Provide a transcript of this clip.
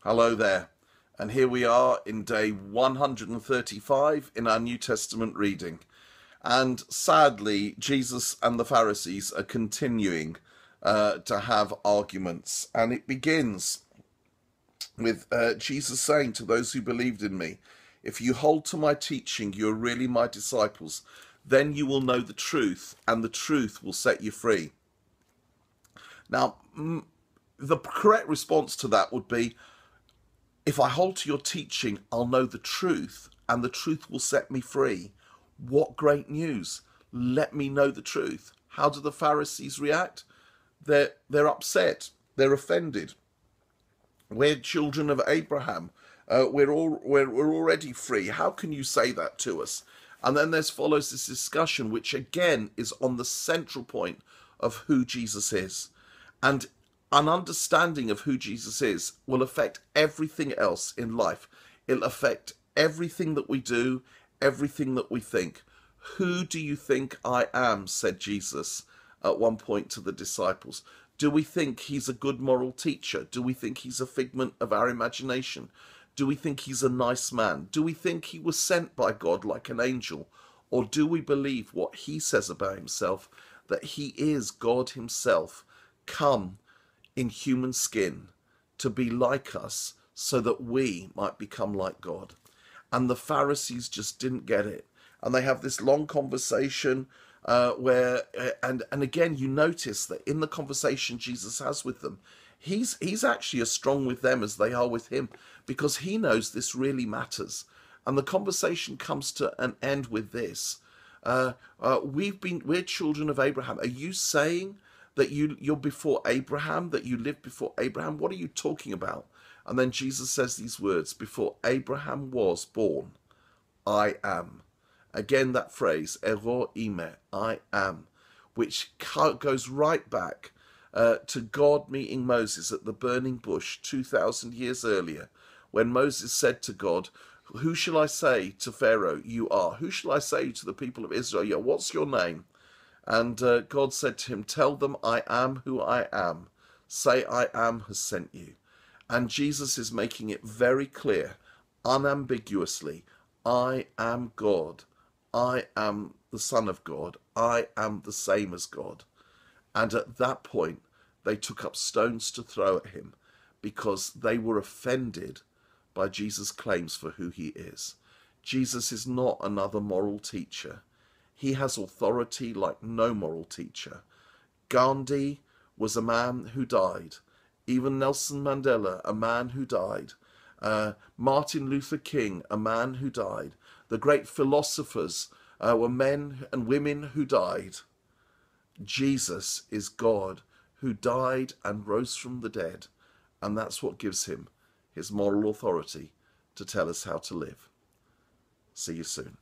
Hello there. And here we are in day 135 in our New Testament reading. And sadly, Jesus and the Pharisees are continuing to have arguments. And it begins with Jesus saying to those who believed in me, if you hold to my teaching, you are really my disciples. Then you will know the truth, and the truth will set you free. Now, the correct response to that would be, if I hold to your teaching, I'll know the truth, and the truth will set me free. What great news! Let me know the truth. How do the Pharisees react? They're upset. They're offended. We're children of Abraham. We're already free. How can you say that to us? And then there follows this discussion, which again is on the central point of who Jesus is. And an understanding of who Jesus is will affect everything else in life. It'll affect everything that we do, everything that we think. Who do you think I am? Said Jesus at one point to the disciples. Do we think he's a good moral teacher? Do we think he's a figment of our imagination? Do we think he's a nice man? Do we think he was sent by God like an angel? Or do we believe what he says about himself, that he is God himself, come in human skin to be like us so that we might become like God? And the Pharisees just didn't get it. And they have this long conversation and again, you notice that in the conversation Jesus has with them, he's actually as strong with them as they are with him, because he knows this really matters. And the conversation comes to an end with this. We're children of Abraham. Are you saying that you're before Abraham, that you lived before Abraham? What are you talking about? And then Jesus says these words, before Abraham was born, I am. Again, that phrase, ero ime, I am, which goes right back to God meeting Moses at the burning bush 2,000 years earlier, when Moses said to God, who shall I say to Pharaoh, you are? Who shall I say to the people of Israel, you are? What's your name? And God said to him, tell them I am who I am. Say I am has sent you. And Jesus is making it very clear, unambiguously, I am God. I am the Son of God. I am the same as God. And at that point, they took up stones to throw at him because they were offended by Jesus' claims for who he is. Jesus is not another moral teacher. He has authority like no moral teacher. Gandhi was a man who died. Even Nelson Mandela, a man who died. Martin Luther King, a man who died. The great philosophers were men and women who died. Jesus is God who died and rose from the dead, and that's what gives him his moral authority to tell us how to live. See you soon.